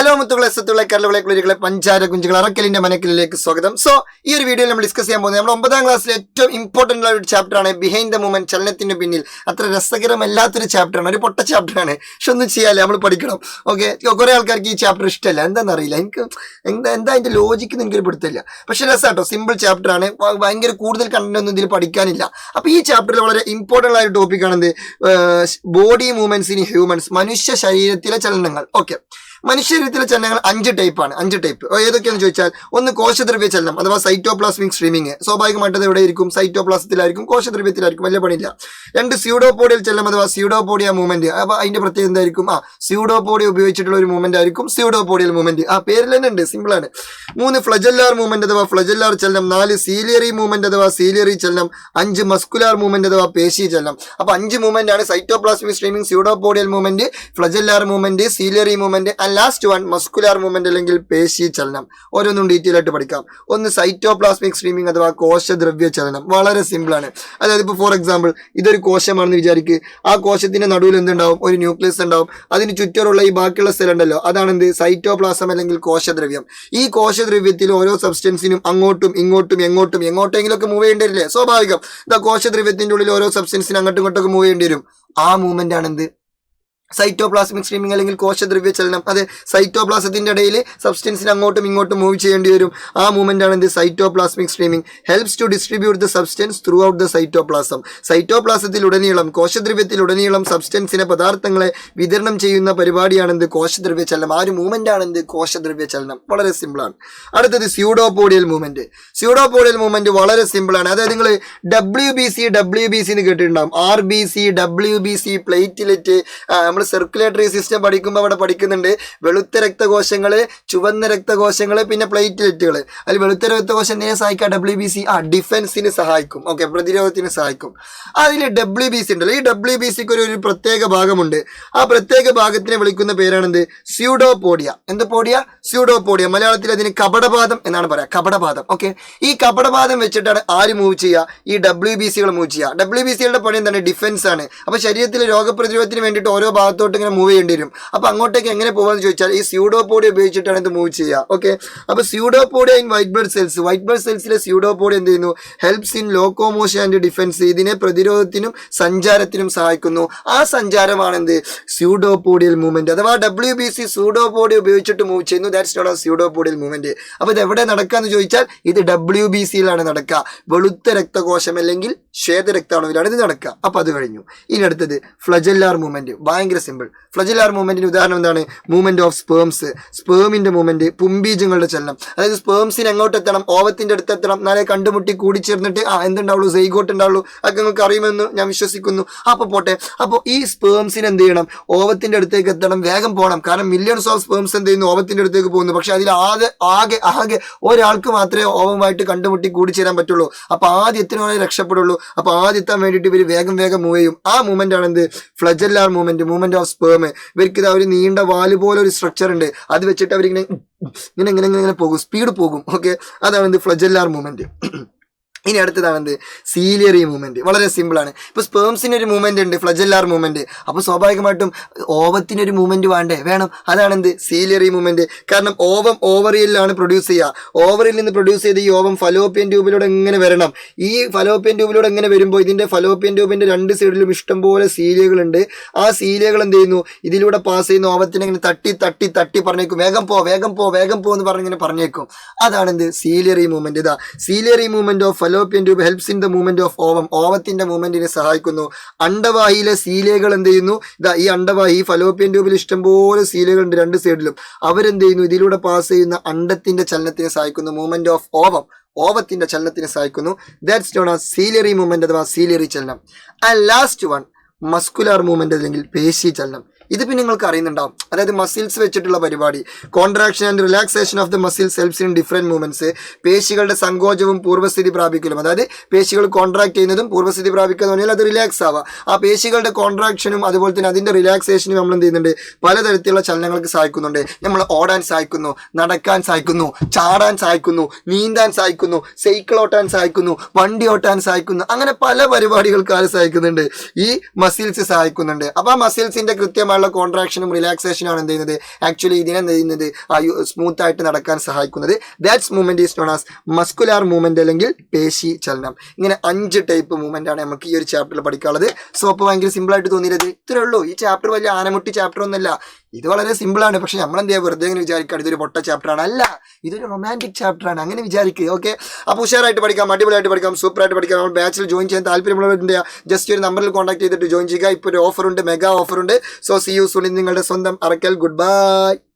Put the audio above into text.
Hello മുത്തുകളെ സത്തുകളെ കരളുകളെ കുളിരുകളെ പഞ്ചാര കുഞ്ചുകൾ അറക്കലിന്റെ മനക്കലിലേക്ക് സ്വാഗതം. So ഈ ഒരു വീഡിയോയിൽ നമ്മൾ ഡിസ്കസ് ചെയ്യാൻ പോകുന്നത് നമ്മൾ 9ാം ക്ലാസ്സിലെ ഏറ്റവും ഇമ്പോർട്ടന്റ് ആയ ഒരു ചാപ്റ്റർ ആണ് ബിഹൈൻഡ് ദ മൂവ്മെന്റ്, ചലനത്തിന് പിന്നിൽ. അത്ര രസകരമല്ലാത്തൊരു ചാപ്റ്റർ ആണ്, ഒരു പൊട്ട ചാപ്റ്റർ ആണ്. പക്ഷെ ഒന്നും ചെയ്യാല്ലേ, നമ്മൾ പഠിക്കണം. ഓക്കെ, കുറെ ആൾക്കാർക്ക് ഈ ചാപ്റ്റർ ഇഷ്ടമല്ല, എന്താണെന്നറിയില്ല. എനിക്ക് എന്താ അതിന്റെ ലോജിക്ക് എനിക്കൊരു പിടുത്തില്ല. പക്ഷെ രസമാട്ടോ, സിമ്പിൾ ചാപ്റ്റർ ആണ്, ഭയങ്കര കൂടുതൽ കണ്ടന്റ് ഒന്നും ഇതിൽ പഠിക്കാനില്ല. അപ്പൊ ഈ ചാപ്റ്ററിൽ വളരെ ഇമ്പോർട്ടന്റ് ആയ ഒരു ടോപ്പിക് ആണെന്ത്, ബോഡി മൂവ്മെന്റ്സ് ഇൻ ഹ്യൂമൻസ്, മനുഷ്യ ശരീരത്തിലെ ചലനങ്ങൾ. ഓക്കെ, മനുഷ്യ ശരീരത്തിലെ ചലനങ്ങൾ 5 ടൈപ്പാണ്. 5 ടൈപ്പ് ഏതൊക്കെയാണെന്ന് ചോദിച്ചാൽ, ഒന്ന് കോശദ്രവ്യ ചലനം അഥവാ സൈറ്റോപ്ലാസ്മിക് സ്ട്രീമിങ്. സ്വാഭാവികമായിട്ട് എവിടെയായിരിക്കും? സൈറ്റോപ്ലാസത്തിലായിരിക്കും, കോശദ്രവ്യത്തിലായിരിക്കും, വലിയ പണിയില്ല. 2 സ്യൂഡോപോഡിയൽ ചലനം അഥവാ സ്യൂഡോപോഡിയ മൂവ്മെന്റ്. അപ്പൊ അതിന്റെ പ്രത്യേകത എന്തായിരിക്കും? സ്യൂഡോപോഡിയ ഉപയോഗിച്ചിട്ടുള്ള ഒരു മൂവ്മെന്റ് ആയിരിക്കും സ്യൂഡോപോഡിയൽ മൂവ്മെന്റ്. പേരിൽ തന്നെ ഉണ്ട്, സിമ്പിൾ ആണ്. 3 ഫ്ലജല്ലാർ മൂവ്മെന്റ് അഥവാ ഫ്ലജല്ലാർ ചലനം. 4 സീലിയറി മൂവ്മെന്റ് അഥവാ സീലിയറി ചലനം. 5 മസ്കുലാർ മൂവ്മെന്റ് അഥവാ പേശി ചലനം. അപ്പൊ 5 മൂവ്മെന്റ് ആണ്: cytoplasmic streaming, pseudopodial movement, flagellar movement, ciliary movement, last one muscular movement അല്ലെങ്കിൽ പേശി ചലനം. ഓരോന്നും ഡീറ്റെയിൽ ആയിട്ട് പഠിക്കാം. ഒന്ന് സൈറ്റോപ്ലാസ്മിക് സ്ട്രീമിംഗ് അഥവാ കോശദ്രവ്യ ചലനം. വളരെ സിമ്പിൾ ആണ്. അതായത് ഇപ്പോൾ ഫോർ എക്സാമ്പിൾ ഇതൊരു കോശമാണെന്ന് വിചാരിക്കുക. ആ കോശത്തിന്റെ നടുവിൽ എന്തുണ്ടാവും? ഒരു ന്യൂക്ലിയസ് ഉണ്ടാവും. അതിന് ചുറ്റുമുള്ള ഈ ബാക്കിയുള്ള സെൽ ഉണ്ടല്ലോ, അതാണ് എന്ത്? സൈറ്റോപ്ലാസം അല്ലെങ്കിൽ കോശദ്രവ്യം. ഈ കോശദ്രവ്യത്തിൽ ഓരോ സബ്സ്റ്റൻസിനും അങ്ങോട്ടും ഇങ്ങോട്ടും എങ്ങോട്ടെങ്കിലും ഒക്കെ മൂവ് ചെയ്യേണ്ടി വരില്ലേ? സ്വാഭാവികം. കോശദ്രവ്യത്തിന്റെ ഉള്ളിൽ ഓരോ സബ്സ്റ്റൻസിനും അങ്ങോട്ടും ഇങ്ങോട്ടൊക്കെ മൂവ് ചെയ്യേണ്ടി വരും. ആ മൂവ്മെന്റ് ആണ് എന്ത്? സൈറ്റോപ്ലാസ്മിക് സ്ട്രീമിംഗ് അല്ലെങ്കിൽ കോശദ്രവ്യ ചലനം. അത് സൈറ്റോപ്ലാസത്തിന്റെ ഇടയിൽ സബ്സ്റ്റൻസിന് അങ്ങോട്ടും ഇങ്ങോട്ടും മൂവ് ചെയ്യേണ്ടി വരും. ആ മൂവ്മെന്റ് ആണ് എന്ത്? Cytoplasmic streaming. Helps to distribute the substance throughout the cytoplasm. സൈറ്റോപ്ലാസത്തിലുടനീളം, കോശദ്രവ്യത്തിലുടനീളം സബ്സ്റ്റൻസിനെ, പദാർത്ഥങ്ങളെ വിതരണം ചെയ്യുന്ന പരിപാടിയാണ് എന്ത്? കോശദ്രവ്യ ചലനം. ആ ഒരു മൂവ്മെന്റ് ആണ് എന്ത്? കോശദ്രവ്യ ചലനം. വളരെ സിമ്പിൾ ആണ്. അടുത്തത് സ്യൂഡോപോഡിയൽ മൂവ്മെന്റ്. സ്യൂഡോപോഡിയൽ മൂവ്മെന്റ് വളരെ സിമ്പിൾ ആണ്. അതായത് നിങ്ങൾ WBC എന്ന് കേട്ടിട്ടുണ്ടാവും. RBC, WBC, platelet. Circulatory system പഠിക്കുമ്പോൾ അവിടെ പഠിക്കുന്നുണ്ട് വെളുത്ത രക്തകോശങ്ങള്, ചുവന്ന രക്തകോശങ്ങള്, പിന്നെ പ്ലേറ്റ്ലെറ്റുകൾ. അതിൽ വെളുത്ത രക്തകോശം എന്തിനെ സഹായിക്കാം? WBC ഡിഫൻസിന് സഹായിക്കും. ഓക്കെ, പ്രതിരോധത്തിന് സഹായിക്കും. അതിൽ WBC ഉണ്ടല്ലോ, ഈ WBCക്ക് ഒരു പ്രത്യേക ഭാഗമുണ്ട്. ആ പ്രത്യേക ഭാഗത്തിനെ വിളിക്കുന്ന പേരാണെന്ത്? സ്യൂഡോപോഡിയ. എന്ത് പോഡിയ? സ്യൂഡോപോഡിയ. മലയാളത്തിൽ അതിന് കപടപാദം എന്നാണ് പറയാ, കപടപാദം. ഓക്കെ, ഈ കപടപാദം വെച്ചിട്ടാണ് ആര് മൂവ് ചെയ്യുക? ഈ WBCകൾ മൂവ് ചെയ്യുക. WBCകളുടെ പണി എന്താണ്? ഡിഫൻസ് ആണ്. അപ്പൊ ശരീരത്തിലെ രോഗപ്രതിരോധത്തിന് വേണ്ടിയിട്ട് ഓരോ ഭാഗത്തോട്ട് ഇങ്ങനെ മൂവ് ചെയ്യേണ്ടി വരും. അപ്പൊ അങ്ങോട്ടേക്ക് എങ്ങനെ പോകാന്ന് ചോദിച്ചാൽ ഈ സ്യൂഡോപോഡിയ ഉപയോഗിച്ചിട്ടാണ് ഇത് മൂവ് ചെയ്യുക. ഓക്കെ, അപ്പൊ pseudopodia in white blood cells. White blood സെൽസിലെ സ്യൂഡോപോഡിയ എന്ത് ചെയ്യുന്നു? Helps in locomotion and defence. ഇതിനെ പ്രതിരോധത്തിനും സഞ്ചാരത്തിനും സഹായിക്കുന്നു. ആ സഞ്ചാരമാണ് എന്ത്? Pseudopodial movement. അഥവാ WBC സ്യൂഡോപോഡിയ ഉപയോഗിച്ചിട്ട് മൂവ് ചെയ്യുന്നു. That's not a pseudopodial movement. അപ്പൊ ഇത് എവിടെ നടക്കാന്ന് ചോദിച്ചാൽ ഇത് WBCയിലാണ് നടക്കുക. വെളുത്ത രക്തകോശം അല്ലെങ്കിൽ ശ്വേതരക്താണുവിലാണ് ഇത് നടക്കുക. അപ്പൊ അത് കഴിഞ്ഞു. ഇനി അടുത്തത് ഫ്ലജല്ലാർ മൂവ്മെന്റ്. ഭയങ്കര സിമ്പിൾ. ഫ്ലജല്ലാർ മൂവ്മെന്റിന് ഉദാഹരണം എന്താണ്? Movement of sperms. സ്പേമിന്റെ മൂവ്മെന്റ്, പുംബീജങ്ങളുടെ ചലനം. അതായത് സ്പേംസിന് എങ്ങോട്ട് എത്തണം? ഓവത്തിന്റെ അടുത്ത് എത്തണം. നാളെ കണ്ടുമുട്ടി കൂടിച്ചേർന്നിട്ട് എന്തുണ്ടാവുള്ളൂ? സൈഗോട്ട് ഉണ്ടാവുള്ളൂ. അതൊക്കെ നിങ്ങൾക്ക് അറിയുമെന്ന് ഞാൻ വിശ്വസിക്കുന്നു. അപ്പൊ പോട്ടെ. അപ്പോൾ ഈ സ്പേംസിന് എന്ത് ചെയ്യണം? ഓവത്തിന്റെ അടുത്തേക്ക് എത്തണം, വേഗം പോകണം. കാരണം മില്യൺസ് ഓഫ് സ്പേംസ് എന്ത് ചെയ്യുന്നു? ഓവത്തിന്റെ അടുത്തേക്ക് പോകുന്നു. പക്ഷെ അതിൽ ആകെ ഒരാൾക്ക് മാത്രമേ ഓവമായിട്ട് കണ്ടുമുട്ടി കൂടിച്ചേരാൻ പറ്റുള്ളൂ. അപ്പൊ ആദ്യം എത്തിനാളെ രക്ഷപ്പെടുള്ളൂ. അപ്പൊ ആദ്യം എത്താൻ വേണ്ടിയിട്ട് ഇവർ വേഗം മൂവ് ചെയ്യും. ആ മൂവ്മെന്റ് ആണ് എന്ത്? Flagellar movement, movement of sperm. ഇവർക്ക് ഇതാ ഒരു നീണ്ട വാല് പോലെ ഒരു സ്ട്രക്ചർ ഉണ്ട്. അത് വെച്ചിട്ട് അവരിങ്ങനെ പോകും, സ്പീഡ് പോകും. ഓക്കെ, അതാണ് എന്ത്? Flagellar movement. ഇനി അടുത്തതാണ് എന്ത്? Ciliary movement. വളരെ സിമ്പിൾ ആണ്. ഇപ്പൊ സ്പേംസിന് ഒരു മൂവ്മെന്റ് ഉണ്ട്, ഫ്ലജല്ലാർ മൂവ്മെന്റ്. അപ്പൊ സ്വാഭാവികമായിട്ടും ഓവത്തിനൊരു മൂവ്മെന്റ് വേണം. അതാണ് എന്ത്? Ciliary movement. കാരണം ഓവം ഓവറിയിലാണ് പ്രൊഡ്യൂസ് ചെയ്യുക. ഓവറിൽ നിന്ന് പ്രൊഡ്യൂസ് ചെയ്ത് ഈ ഓവം ഫലോപ്പിയൻ ട്യൂബിലൂടെ എങ്ങനെ വരണം. ഈ ഫലോപ്പിയൻ ട്യൂബിലൂടെ എങ്ങനെ വരുമ്പോൾ ഇതിന്റെ ഫലോപ്പിയൻ ട്യൂബിന്റെ 2 സൈഡിലും ഇഷ്ടംപോലെ സീലിയകളുണ്ട്. ആ സീലിയകൾ എന്ത് ചെയ്യുന്നു? ഇതിലൂടെ പാസ് ചെയ്യുന്ന ഓവത്തിനെ ഇങ്ങനെ തട്ടി പറഞ്ഞേക്കും, വേഗം പോ എന്ന് പറഞ്ഞിങ്ങനെ പറഞ്ഞേക്കും. അതാണ് എന്ത്? Ciliary movement. ഇതാ ciliary movement of fallopian tube helps in the movement of ovum. ഓവത്തിന്റെ മൂവ്മെന്റിനെ സഹായിക്കുന്നു. അണ്ടവാഹിയിലെ സീലിയകൾ എന്ത് ചെയ്യുന്നു? ഈ അണ്ടവാഹി, ഫലോപ്പിയൻ ട്യൂബിൽ ഇഷ്ടംപോലെ സീലിയകളുണ്ട് 2 സൈഡിലും. അവരെന്ത് ചെയ്യുന്നു? ഇതിലൂടെ പാസ് ചെയ്യുന്ന അണ്ടത്തിന്റെ ചലനത്തിനെ സഹായിക്കുന്നു. മൂവ്മെന്റ് ഓഫ് ഓവത്തിന്റെ ചലനത്തിനെ സഹായിക്കുന്നു. That's known as ciliary movement അഥവാ സീലിയറി ചലനം. And last one muscular movement അല്ലെങ്കിൽ പേശി ചലനം. ഇത് പിന്നെ നിങ്ങൾക്ക് അറിയുന്നുണ്ടാവും. അതായത് മസിൽസ് വെച്ചിട്ടുള്ള പരിപാടി. Contraction and relaxation of the muscles helps in different movements. പേശികളുടെ സങ്കോചവും പൂർവ്വസ്ഥിതി പ്രാപിക്കലും. അതായത് പേശികൾ കോൺട്രാക്ട് ചെയ്യുന്നതും പൂർവ്വസ്ഥിതി പ്രാപിക്കുക എന്ന് പറഞ്ഞാൽ അത് റിലാക്സ് ആവുക. ആ പേശികളുടെ കോൺട്രാക്ഷനും അതുപോലെ തന്നെ അതിന്റെ റിലാക്സേഷനും നമ്മൾ എന്ത് ചെയ്യുന്നുണ്ട്? പലതരത്തിലുള്ള ചലനങ്ങൾക്ക് സഹായിക്കുന്നുണ്ട്. നമ്മൾ ഓടാൻ സഹായിക്കുന്നു, നടക്കാൻ സഹായിക്കുന്നു, ചാടാൻ സഹായിക്കുന്നു, നീന്താൻ സഹായിക്കുന്നു, സൈക്കിൾ ഓട്ടാൻ സഹായിക്കുന്നു, വണ്ടി ഓട്ടാൻ സഹായിക്കുന്നു. അങ്ങനെ പല പരിപാടികൾക്ക് സഹായിക്കുന്നുണ്ട്. ഈ മസിൽസ് സഹായിക്കുന്നുണ്ട്. അപ്പൊ ആ മസിൽസിന്റെ കൃത്യമായ നടക്കാനുള്ള കോൺട്രാക്ഷനും റിലാക്സേഷനും ആണ് എന്ത് ചെയ്യുന്നത്, ആക്ച്വലി ഇതിനെ എന്ത് ചെയ്യുന്നത്, സ്മൂത്ത് ആയിട്ട് നടക്കാൻ സഹായിക്കുന്നത്. That's movement is known as muscular movement അല്ലെങ്കിൽ പേശി ചലനം. ഇങ്ങനെ 5 ടൈപ്പ് മൂവ്മെന്റ് ആണ് നമുക്ക് ഈ ഒരു ചാപ്റ്ററിൽ പഠിക്കാനുള്ളത്. സോ അപ്പോൾ ഭയങ്കര സിമ്പിൾ ആയിട്ട് തോന്നിയത് ഇത്രേ ഉള്ളൂ. ഈ ചാപ്റ്റർ വലിയ ആനമുട്ടി ചാപ്റ്റർ ഒന്നല്ല, ഇത് വളരെ സിമ്പിൾ ആണ്. പക്ഷെ നമ്മൾ എന്ത് ചെയ്യുക, വെറുതെ ഇങ്ങനെ വിചാരിക്കുക ഇതൊരു പൊട്ട ചാപ്റ്റർ ആണ്. അല്ല, ഇതൊരു റൊമാൻറ്റിക് ചാപ്റ്റർ ആണ്, അങ്ങനെ വിചാരിക്കുക. ഓക്കെ, അപ്പോൾ ഉഷാറായിട്ട് പഠിക്കാം, അടിപൊളിയായിട്ട് പഠിക്കാം, സൂപ്പറായിട്ട് പഠിക്കാം. നമ്മൾ ബാച്ചിൽ ജോയിൻ ചെയ്യാൻ താല്പര്യമുള്ളവരുണ്ട്, ജസ്റ്റ് ഒരു നമ്പറിൽ കോൺടാക്ട് ചെയ്തിട്ട് ജോയിൻ ചെയ്യുക. ഇപ്പോൾ ഒരു ഓഫർ ഉണ്ട്, മെഗാ ഓഫർ ഉണ്ട്. So C you soon. നിങ്ങളുടെ സ്വന്തം അറക്കൽ. Good bye.